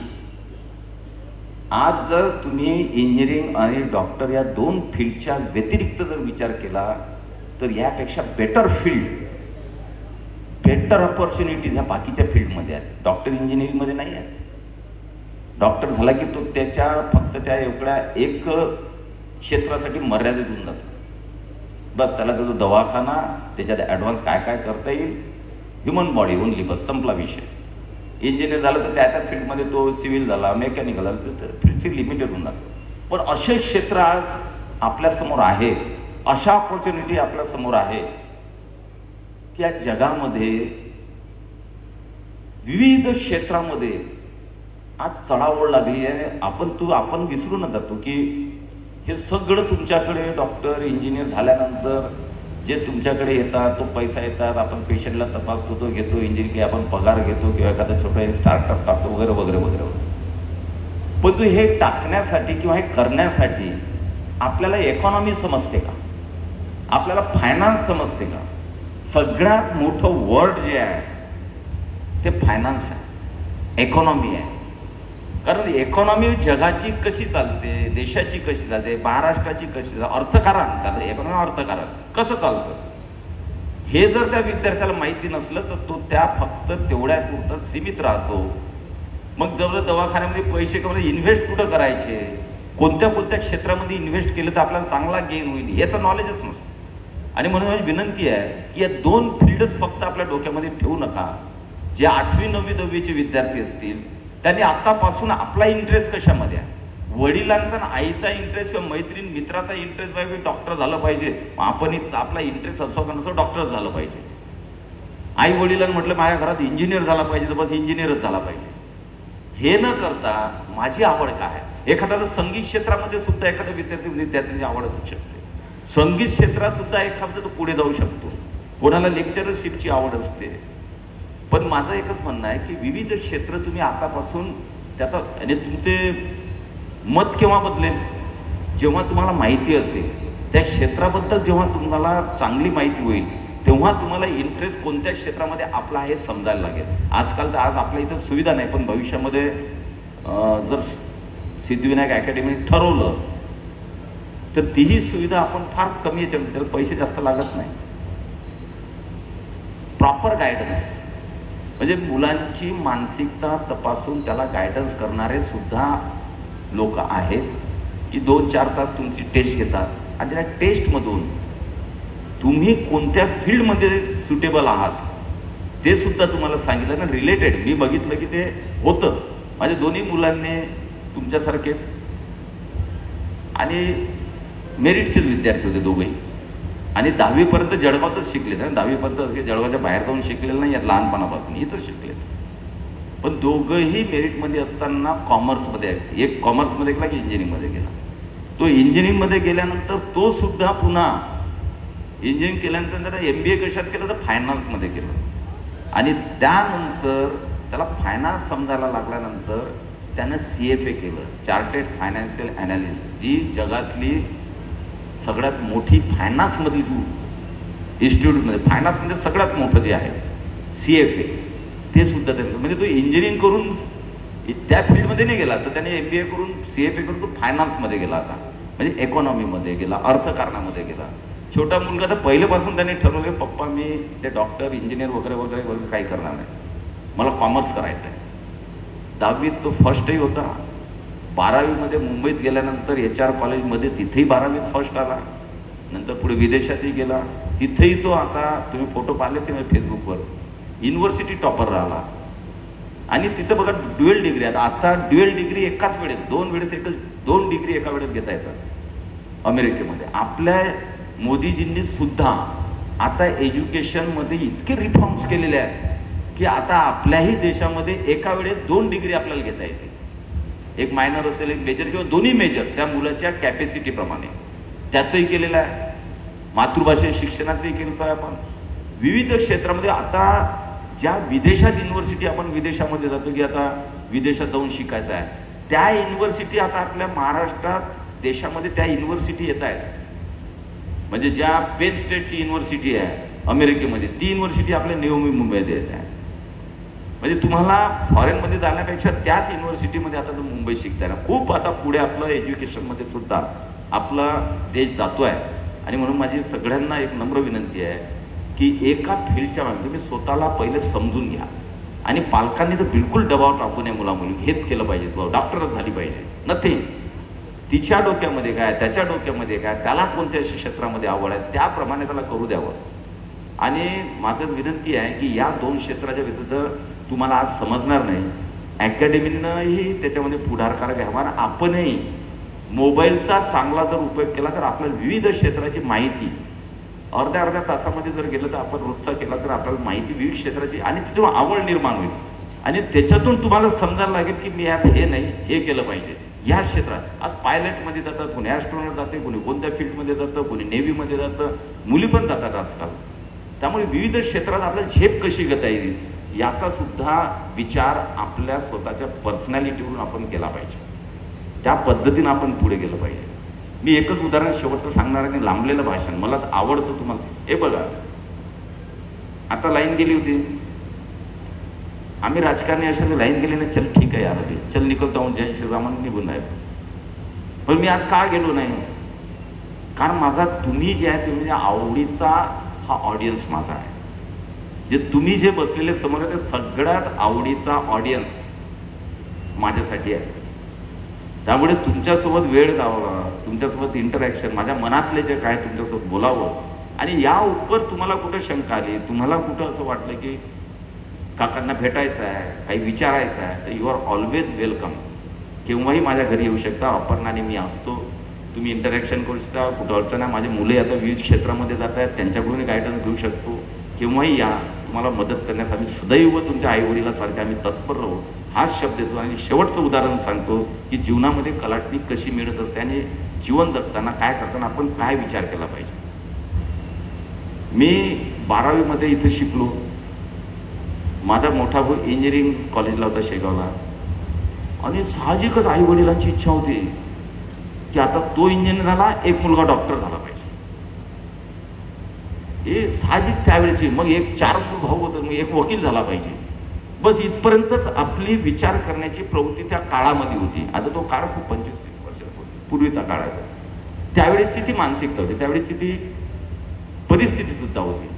Speaker 2: आज जर तुम्ही इंजिनिअरिंग आणि डॉक्टर या 2 फील्डच्या व्यतिरिक्त जर विचार केला तर यापेक्षा बेटर फील्ड, बेटर ऑपॉर्च्युनिटीज ह्या बाकीच्या फील्डमध्ये आहेत. डॉक्टर इंजिनिअरिंगमध्ये नाही आहे. डॉक्टर झाला की तो त्याच्या फक्त त्या एवढ्या एक क्षेत्रासाठी मर्यादित होऊन जातो. बस त्याला त्याचा दवाखाना, त्याच्यात ॲडव्हान्स काय काय करता येईल, ह्युमन बॉडी ओनली, बस संपला विषय. इंजिनियर झालं तर त्या फील्डमध्ये तो सिव्हिल झाला, मेकॅनिकल झाला, तर फील्डची लिमिटेड होऊन जातं. पण असे क्षेत्र आज आपल्यासमोर आहे, अशा ऑपॉर्च्युनिटी आपल्यासमोर आहे की या जगामध्ये विविध क्षेत्रामध्ये आज चढाओढ लागली आहे. आपण विसरून जातो की हे सगळं तुमच्याकडे डॉक्टर इंजिनियर झाल्यानंतर जे तुमच्याकडे येतात, तो पैसा येतात, आपण पेशंटला तपासतो, तो घेतो, इंजिनियर की आपण पगार घेतो किंवा एखादा छोटा स्टार्टअप टाकतो वगैरे वगैरे वगैरे. पण हे टाकण्यासाठी किंवा हे करण्यासाठी आपल्याला इकॉनॉमी समजते का? आपल्याला फायनान्स समजते का? सगळ्यात मोठं वर्ड जे आहे ते फायनान्स आहे, इकॉनॉमी आहे. कारण इकॉनॉमी जगाची कशी चालते, देशाची कशी चालते, महाराष्ट्राची कशी चालते, अर्थकारण अर्थकारण कसं चालतं हे जर त्या विद्यार्थ्याला माहिती नसलं तर तो त्या फक्त तेवढ्या पुरता सीमित राहतो. मग जवळ दवाखान्यामध्ये पैसे कमवले, इन्व्हेस्ट कुठं करायचे, कोणत्या कोणत्या क्षेत्रामध्ये इन्व्हेस्ट केलं तर आपल्याला चांगला गेन होईल याचं नॉलेजच नसतं. आणि म्हणून माझी विनंती आहे की या 2 फील्डच फक्त आपल्या डोक्यामध्ये ठेवू नका. जे 8वी 9वी 10वीचे विद्यार्थी असतील त्यांनी आतापासून आपला इंटरेस्ट कशामध्ये आहे, वडिलांचा आणि आईचा इंटरेस्ट किंवा मैत्रीण मित्राचा इंटरेस्ट आहे की डॉक्टर झालं पाहिजे, आपण आपला इंटरेस्ट असो का नसो डॉक्टर झालं पाहिजे. आई वडिलांनी म्हटलं माझ्या घरात इंजिनियर झाला पाहिजे तर बस इंजिनियरच झाला पाहिजे. हे न करता माझी आवड काय आहे, एखाद्याला संगीत क्षेत्रामध्ये सुद्धा एखाद्या विद्यार्थ्यांची आवड असू शकते, संगीत क्षेत्रात सुद्धा एखादा तो पुढे जाऊ शकतो, कोणाला लेक्चरशिपची आवड असते. पण माझं एकच म्हणणं आहे की विविध क्षेत्र तुम्ही आतापासून त्याचा आणि तुमचे मत केव्हा बदलेल, जेव्हा तुम्हाला माहिती असेल त्या क्षेत्राबद्दल, जेव्हा तुम्हाला चांगली माहिती होईल तेव्हा तुम्हाला इंटरेस्ट कोणत्या क्षेत्रामध्ये आपला हे समजायला लागेल. आजकाल तर आज आपल्या इथं सुविधा नाही, पण भविष्यामध्ये जर सिद्धिविनायक अकॅडमी ठरवलं तर तीही सुविधा आपण फार कमी याच्यामध्ये, त्याला पैसे जास्त लागत नाही. प्रॉपर गायडन्स म्हणजे मुलांची मानसिकता तपासून त्याला गायडन्स करणारे सुद्धा लोक आहेत की 2-4 तास तुमची टेस्ट घेतात आणि त्या टेस्टमधून तुम्ही कोणत्या फील्डमध्ये सुटेबल आहात ते सुद्धा तुम्हाला सांगितलं ना. रिलेटेड मी बघितलं की ते होतं. माझ्या दोन्ही मुलांनी तुमच्यासारखेच आणि मेरिटचेच विद्यार्थी होते दोघेही, आणि 10वीपर्यंत जळगावातच शिकलेत. 10वीपर्यंत जळगावच्या बाहेर जाऊन शिकलेलं नाही, लहानपणापासून इथं शिकलेत. पण दोघंही मेरिटमध्ये असताना कॉमर्समध्ये आहेत. एक कॉमर्समध्ये गेला की इंजिनिअरिंगमध्ये गेला. तो इंजिनिअरिंगमध्ये गेल्यानंतर तो सुद्धा पुन्हा इंजिनिअरिंग केल्यानंतर त्याला MBA कशात केलं तर फायनान्समध्ये केलं. आणि त्यानंतर त्याला फायनान्स समजायला लागल्यानंतर त्यानं CFA केलं, चार्टेड फायनान्शियल ॲनालिस्ट, जी जगातली सगळ्यात मोठी फायनान्समधली इन्स्टिट्यूटमध्ये, फायनान्समध्ये सगळ्यात मोठं जे आहे CFA ते सुद्धा त्यांचं. म्हणजे तो इंजिनिअरिंग करून त्या फील्डमध्ये नाही गेला तर त्याने MBA करून CFA करून तो फायनान्समध्ये गेला. आता म्हणजे इकॉनॉमीमध्ये गेला, अर्थकारणामध्ये गेला. छोटा मुलगा तर पहिल्यापासून त्याने ठरवलं पप्पा मी ते डॉक्टर इंजिनियर वगैरे वगैरे वगैरे काही करणार नाही, मला कॉमर्स करायचं आहे. 10वीत तो फर्स्टही होता. 12वीमध्ये मुंबईत गेल्यानंतर HR कॉलेजमध्ये तिथेही 12वीत फर्स्ट आला. नंतर पुढे विदेशातही गेला, तिथेही तो आता तुम्ही फोटो पाहिले ते फेसबुकवर युनिव्हर्सिटी टॉपर राहिला. आणि तिथं बघा ड्युएल डिग्री, आता ड्युएल डिग्री एकाच वेळेस 2 डिग्री एका वेळेस घेता येतात अमेरिकेमध्ये. आपल्या मोदीजींनी सुद्धा आता एज्युकेशनमध्ये इतके रिफॉर्म्स केलेले आहेत की आता आपल्याही देशामध्ये एका वेळेस 2 डिग्री आपल्याला घेता येते. एक मायनर असेल, एक मेजर किंवा दोन्ही मेजर त्या मुलाच्या कॅपॅसिटीप्रमाणे त्याचंही केलेलं आहे. मातृभाषा शिक्षणाचंही केलं आहे आपण. विविध क्षेत्रामध्ये आता ज्या विदेशात युनिव्हर्सिटी, आपण विदेशामध्ये जातो की आता विदेशात जाऊन शिकायचं आहे, त्या युनिव्हर्सिटी आता आपल्या महाराष्ट्रात देशामध्ये त्या युनिव्हर्सिटी येत आहेत. म्हणजे ज्या पेन स्टेटची युनिव्हर्सिटी आहे अमेरिकेमध्ये, ती युनिव्हर्सिटी आपल्या नवी मुंबईत येत आहे. म्हणजे तुम्हाला फॉरेनमध्ये जाण्यापेक्षा त्याच युनिव्हर्सिटीमध्ये आता तुम्ही मुंबई शिकताय ना. खूप आता पुढे आपलं एज्युकेशनमध्ये सुद्धा आपला देश जातोय. आणि म्हणून माझी सगळ्यांना एक नम्र विनंती आहे की एका फील्डच्या मागे तुम्ही स्वतःला पहिले समजून घ्या. आणि पालकांनी तर बिलकुल दबाव टाकू नये मुलामुली, हेच केलं पाहिजे, डॉक्टरच झाली पाहिजे, नथिंग. तिच्या डोक्यामध्ये काय, त्याच्या डोक्यामध्ये काय, त्याला कोणत्या क्षेत्रामध्ये आवड आहे त्याप्रमाणे त्याला करू द्यावं. आणि माझं विनंती आहे की या 2 क्षेत्राच्या विरुद्ध तुम्हाला आज समजणार नाही, अकॅडमीनंही त्याच्यामध्ये पुढाकार घ्यावा. आणि आपणही मोबाईलचा चांगला जर उपयोग केला तर आपल्याला विविध क्षेत्राची माहिती
Speaker 1: अर्ध्या तासामध्ये जर गेलं तर आपण रोजचा केला तर आपल्याला माहिती विविध क्षेत्राची आणि तिथून आवड निर्माण होईल आणि त्याच्यातून तुम्हाला समजायला लागेल की मी आता हे नाही हे केलं पाहिजे. या क्षेत्रात आज पायलटमध्ये जातात, कोणी ॲस्ट्रॉनॉट जाते, कोणी कोणत्या फील्डमध्ये जातं, कोणी नेव्हीमध्ये जातं, मुली पण जातात आजकाल. त्यामुळे विविध क्षेत्रात आपल्याला झेप कशी घेता येईल याचा सुद्धा विचार आपल्या स्वतःच्या पर्सनॅलिटीवरून आपण केला पाहिजे. त्या पद्धतीनं आपण पुढे गेलं पाहिजे. मी एकच उदाहरण शेवटचं सांगणार आहे, लांबलेलं भाषण मला आवडतं तुम्हाला. हे बघा, आता लाईन गेली होती, आम्ही राजकारणी अशा लाईन गेली ना, चल ठीक आहे यार, चल निकलता हूँ जय श्रीराम निघून जायचं. पण मी आज का गेलो नाही? कारण माझा तुम्ही जे आहे तुम्ही आवडीचा हा ऑडियन्स माझा आहे. जे तुम्ही जे बसलेले समोर आहे ते सगळ्यात आवडीचा ऑडियन्स माझ्यासाठी आहे. त्यामुळे तुमच्यासोबत वेळ जावा, तुमच्यासोबत इंटरॅक्शन, माझ्या मनातले जे काय तुमच्यासोबत बोलावं. आणि या उपर तुम्हाला कुठं शंका आली, तुम्हाला कुठं असं वाटलं की काकांना भेटायचं आहे, काही विचारायचं आहे, तर यू आर ऑलवेज वेलकम. केव्हाही माझ्या घरी येऊ शकता. अपर्णाने मी असतो, तुम्ही इंटरॅक्शन करू शकता. कुठं अडचण आहे, माझे मुले आता विविध क्षेत्रामध्ये जात आहेत, त्यांच्याकडून गायडन्स घेऊ शकतो. केव्हाही या, तुम्हाला मदत करण्यास आम्ही सदैव तुमच्या आईवडिलांसारखे आम्ही तत्पर राहू, हाच शब्द देतो. आणि शेवटचं उदाहरण सांगतो की जीवनामध्ये कलाटणी कशी मिळत असते आणि जीवन जगताना काय करताना आपण काय विचार केला पाहिजे. मी 12वीमध्ये इथे शिकलो. माझा मोठा भाऊ इंजिनिअरिंग कॉलेजला होता शेगावला. आणि साहजिकच आई वडिलांची इच्छा होती की आता तो इंजिनियर झाला, एक मुलगा डॉक्टर झाला पाहिजे. हे साहजिक त्यावेळेची. मग एक 4 भाऊ होतं, मग एक वकील झाला पाहिजे. बस इथपर्यंतच आपली विचार करण्याची प्रवृत्ती त्या काळामध्ये होती. आता तो काळ खूप 25-30 वर्षापूर्वीचा काळ आहे. त्यावेळेची ती मानसिकता होती, त्यावेळेची ती परिस्थिती सुद्धा होती.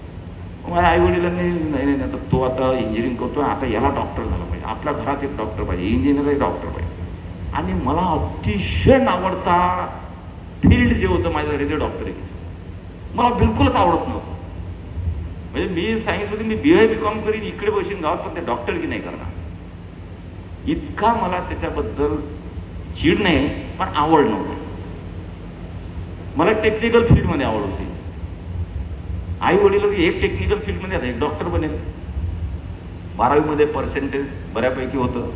Speaker 1: माझ्या आई वडिलांनी नाही आता तो आता इंजिनिअरिंग करतोय, आता याला डॉक्टर झाला पाहिजे, आपल्या घरात एक डॉक्टर पाहिजे, इंजिनिअरही डॉक्टर पाहिजे. आणि मला अतिशय आवडता फील्ड जे होतं माझ्याकडे ते डॉक्टरीचं मला बिलकुलच आवडत नव्हतं. म्हणजे मी सांगितलं होतं मी BA BCom करीन, इकडे बसून गावात, पण ते डॉक्टर की नाही करणार. इतका मला त्याच्याबद्दल चीड नाही पण आवड नव्हती. मला टेक्निकल फील्डमध्ये आवड होती. आई वडील एक टेक्निकल फील्डमध्ये आता एक डॉक्टर बनेल. 12वीमध्ये पर्सेंटेज बऱ्यापैकी होतं.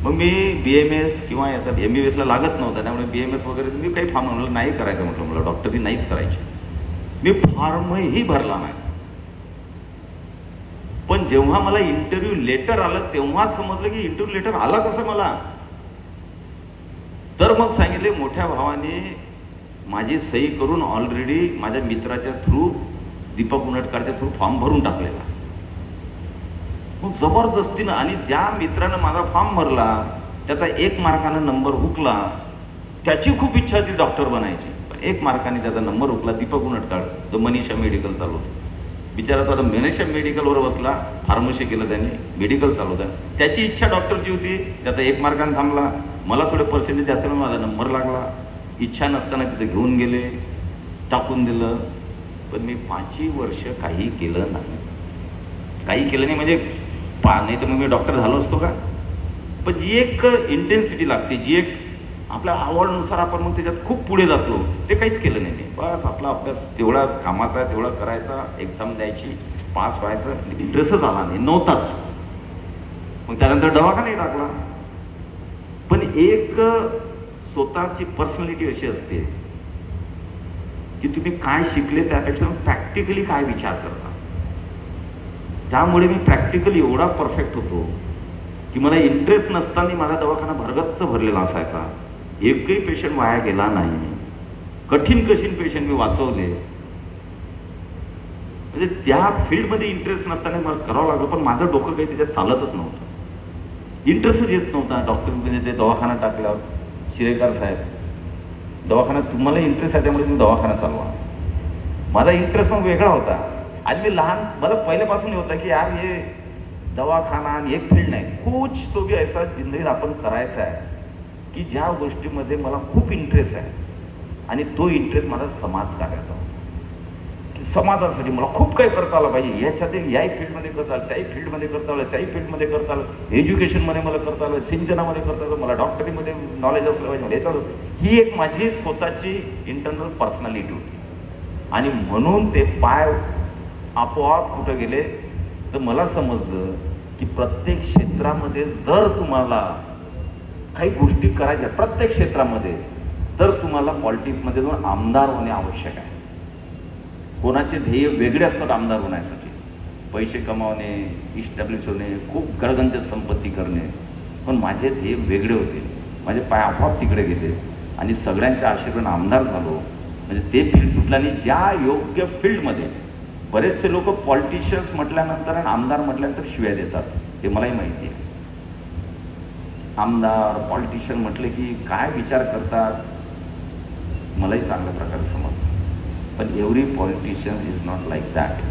Speaker 1: मग मी BMS किंवा याचा MBBSला लागत नव्हता, त्यामुळे BMS वगैरे मी काही फॉर्म म्हणलं नाही करायचं. म्हटलं मला डॉक्टरी नाहीच करायची. मी फॉर्मही भरला नाही. पण जेव्हा मला इंटरव्ह्यू लेटर आलं तेव्हा समजलं की इंटरव्ह्यू लेटर आला कसं मला. तर मग सांगितले मोठ्या भावाने माझी सही करून ऑलरेडी माझ्या मित्राच्या थ्रू, दीपक उनटकरच्या थ्रू फॉर्म भरून टाकलेला. मग जबरदस्तीनं, आणि ज्या मित्रानं माझा फॉर्म भरला त्याचा 1 मार्कानं नंबर हुकला. त्याची खूप इच्छा होती डॉक्टर बनायची, पण 1 मार्काने त्याचा नंबर हुकला. दीपक उनटकर जो मनीषा मेडिकल चालवतो, बिचारा तो आता मनीषा मेडिकलवर बसला, फार्मसी केलं त्याने, मेडिकल चालवता. त्याची इच्छा डॉक्टरची होती, त्याचा 1 मार्काने थांबला. मला थोडे पर्सेंटेज असल्यामुळे माझा नंबर लागला. इच्छा नसताना तिथे घेऊन गेले, टाकून दिलं. पण मी 5 वर्ष काही केलं नाही. काही केलं नाही म्हणजे नाही तर मग मी डॉक्टर झालो असतो का. पण जी एक इंटेन्सिटी लागते, जी एक आपल्या आवडनुसार आपण मग त्याच्यात खूप पुढे जातो, ते काहीच केलं नाही. बस आपला अभ्यास तेवढा कामाचा तेवढा करायचा, एक्झाम द्यायची, पास व्हायचं. इंटरेस्टच आला नाही, नव्हताच. मग त्यानंतर दवाखानाही टाकला. पण एक स्वतःची पर्सनॅलिटी अशी असते की तुम्ही काय शिकले त्यापेक्षा प्रॅक्टिकली काय विचार करता. त्यामुळे मी प्रॅक्टिकली एवढा परफेक्ट होतो की मला इंटरेस्ट नसताना माझा दवाखाना भरगच्च भरलेला असायचा. एकही पेशंट वाया गेला नाही. कठीण पेशंट मी वाचवले. म्हणजे त्या फील्डमध्ये इंटरेस्ट नसताना मला करावं लागलं, पण माझं डोकं काही त्याच्यात चालतच नव्हतं. इंटरेस्टच येत नव्हता. डॉक्टरमध्ये ते दवाखाना टाकल्यावर शिरेकर साहेब, दवाखान्यात तुम्हाला इंटरेस्ट आहे त्यामुळे तुम्ही दवाखाना चालवा. माझा इंटरेस्ट मग वेगळा होता. आणि मी लहान, मला पहिल्यापासून होता की यार हे दवाखाना आणि एक फील्ड नाही, कुछ तो भी ऐसा जिंदगीत आपण करायचा आहे की ज्या गोष्टीमध्ये मला खूप इंटरेस्ट आहे. आणि तो इंटरेस्ट माझा समाजकार्याचा होता की समाजासाठी मला खूप काही करता आलं पाहिजे. याच्यात याही फील्डमध्ये करता आलं, त्याही फील्डमध्ये करता आलं, त्याही फील्डमध्ये करता आलं, एज्युकेशनमध्ये मला करता आलं, सिंचनामध्ये करता आलं, मला डॉक्टरीमध्ये नॉलेज असलं पाहिजे. याच्यावर ही एक माझी स्वतःची इंटरनल पर्सनॅलिटी होती.
Speaker 2: आणि म्हणून ते पाय आपोआप कुठं गेले तर मला समजलं की प्रत्येक क्षेत्रामध्ये जर तुम्हाला काही गोष्टी करायच्या प्रत्येक क्षेत्रामध्ये, तर तुम्हाला पॉलिटिक्समध्ये जाऊन आमदार होणे आवश्यक आहे. कोणाचे ध्येय वेगळे असतात आमदार होण्यासाठी, पैसे कमावणे, इस्टॅब्लिश होणे, खूप गडगंज संपत्ती करणे. पण माझे ध्येय वेगळे होते. माझे पाय आपोआप तिकडे गेले आणि सगळ्यांच्या आशीर्वादाने आमदार झालो. म्हणजे ते फील्ड सुटलं आणि ज्या योग्य फील्डमध्ये बरेचसे लोक पॉलिटिशियन्स म्हटल्यानंतर आणि आमदार म्हटल्यानंतर शिव्या देतात, हे मलाही माहिती आहे. आमदार पॉलिटिशियन म्हटले की काय विचार करतात मलाही चांगल्या प्रकारे समजतं. पण every politician is not like that.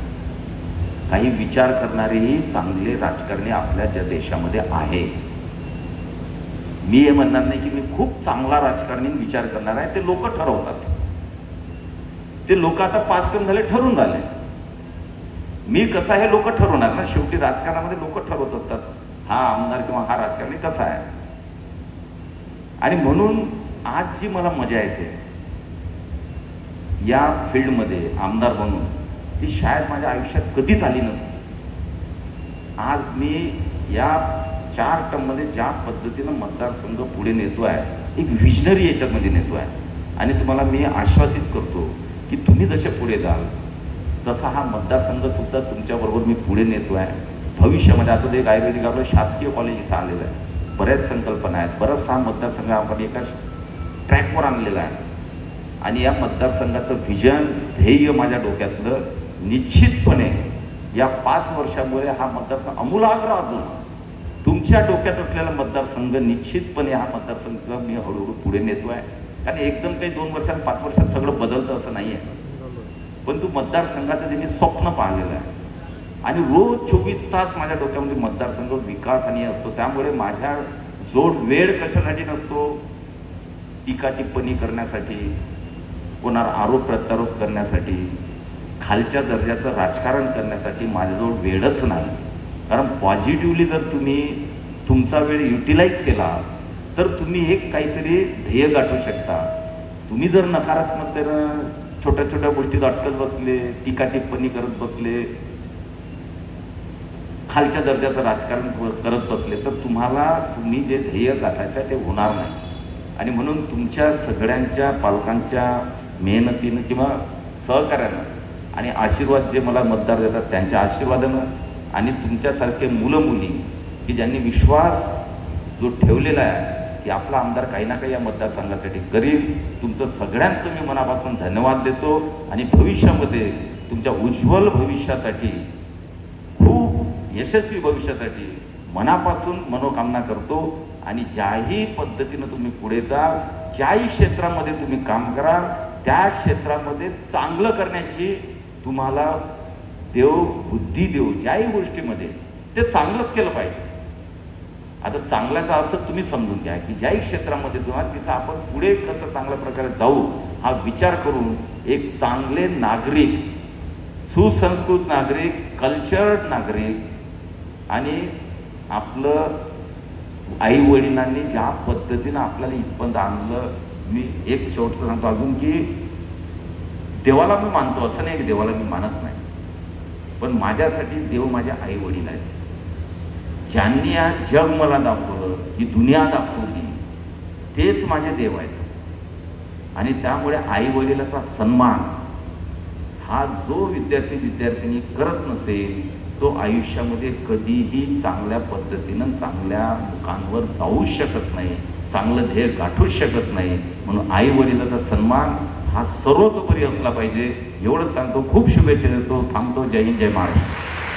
Speaker 2: काही विचार करणारेही चांगले राजकारणी आपल्या ज्या देशामध्ये आहे. मी हे म्हणणार नाही की मी खूप चांगला राजकारणी विचार करणार आहे, ते लोक ठरवतात. ते लोक आता 5 टर्म झाले ठरून झाले. मी कसा हे लोक ठरवणार ना. शेवटी राजकारणामध्ये लोक ठरवत असतात हा आमदार किंवा हा राजकारणी कसा आहे. आणि म्हणून आज जी मला मजा येते या फील्डमध्ये आमदार बनून, ती शायद माझ्या आयुष्यात कधीच आली नसती. आज मी या 4 टर्ममध्ये ज्या पद्धतीनं मतदारसंघ पुढे नेतो आहे, एक विजनरी याच्यामध्ये नेतो आहे. आणि तुम्हाला मी आश्वासित करतो की तुम्ही जसे पुढे जाल तसा हा मतदारसंघ सुद्धा तुमच्याबरोबर मी पुढे नेतो आहे. भविष्यामध्ये आता एक आयुर्वेदिक आपलं शासकीय कॉलेज इथं आलेलं आहे, बऱ्याच संकल्पना आहेत, बराचसा हा मतदारसंघ आपण एका ट्रॅकवर आणलेला आहे. आणि या मतदारसंघाचं व्हिजन, ध्येय माझ्या डोक्यातलं निश्चितपणे या 5 वर्षामुळे हा मतदारसंघ अमूलाग्र अजून तुमच्या डोक्यात असलेला मतदारसंघ निश्चितपणे हा मतदारसंघ मी हळूहळू पुढे नेतो आहे. कारण एकदम काही 2 वर्षात 5 वर्षात सगळं बदलतं असं नाही आहे. पण तू मतदारसंघाचं जे मी स्वप्न पाहिलेलं आहे आणि रोज 24 तास माझ्या डोक्यामध्ये मतदारसंघ विकास आणि असतो. त्यामुळे माझ्या जोड वेळ कशासाठी नसतो, टीका टिप्पणी करण्यासाठी, कोणावर आरोप प्रत्यारोप करण्यासाठी, खालच्या दर्जाचं राजकारण करण्यासाठी माझ्याजवळ वेळच नाही. कारण पॉझिटिव्हली जर तुम्ही तुमचा वेळ युटिलाइज केला तर तुम्ही एक काहीतरी ध्येय गाठू शकता. तुम्ही जर नकारात्मकतेनं छोट्या छोट्या गोष्टीत अटकत बसले, टीका टिप्पणी करत बसले, खालच्या दर्जाचं राजकारण करत बसले, तर तुम्ही जे ध्येय गाठायचं ते होणार नाही. आणि म्हणून तुमच्या सगळ्यांच्या पालकांच्या मेहनतीनं किंवा सहकार्यानं आणि आशीर्वाद जे मला मतदार देतात त्यांच्या आशीर्वादानं आणि तुमच्यासारखे मुलं मुली की ज्यांनी विश्वास जो ठेवलेला आहे की आपला आमदार काही ना काही या मतदारसंघासाठी करील, तुमचं सगळ्यांचं मी मनापासून धन्यवाद देतो. आणि भविष्यामध्ये तुमच्या उज्ज्वल भविष्यासाठी, खूप यशस्वी भविष्यासाठी मनापासून मनोकामना करतो. आणि ज्याही पद्धतीनं तुम्ही पुढे जा, ज्याही क्षेत्रामध्ये तुम्ही काम करा, त्या क्षेत्रामध्ये चांगलं करण्याची तुम्हाला देव बुद्धी देऊ. ज्याही गोष्टीमध्ये ते चांगलंच केलं पाहिजे. आता चांगल्याचा अर्थ तुम्ही समजून घ्या की ज्याही क्षेत्रामध्ये तुम्हाला तिथं आपण पुढे कसं चांगल्या प्रकारे जाऊ हा विचार करून एक चांगले नागरिक, सुसंस्कृत नागरिक, कल्चर्ड नागरिक आणि आपलं आई वडिलांनी ज्या पद्धतीनं आपल्याला इथपर्यंत आणलं. मी एक शेवटचं सांगतो अजून की देवाला मी मानतो, असं नाही की देवाला मी मानत नाही, पण माझ्यासाठी देव माझे आई वडील आहेत. ज्यांनी या जग मला दाखवलं, ही दुनिया दाखवली, तेच माझे देव आहेत. आणि त्यामुळे आई वडिलाचा सन्मान हा जो विद्यार्थी करत नसेल तो आयुष्यामध्ये कधीही चांगल्या पद्धतीनं चांगल्या मुखांवर जाऊच शकत नाही, चांगलं ध्येय गाठूच शकत नाही. म्हणून आई वडिलाचा सन्मान हा सर्वतोपरी असला पाहिजे. एवढंच सांगतो. खूप शुभेच्छा देतो. थांबतो. जय हिंद, जय महाराष्ट्र.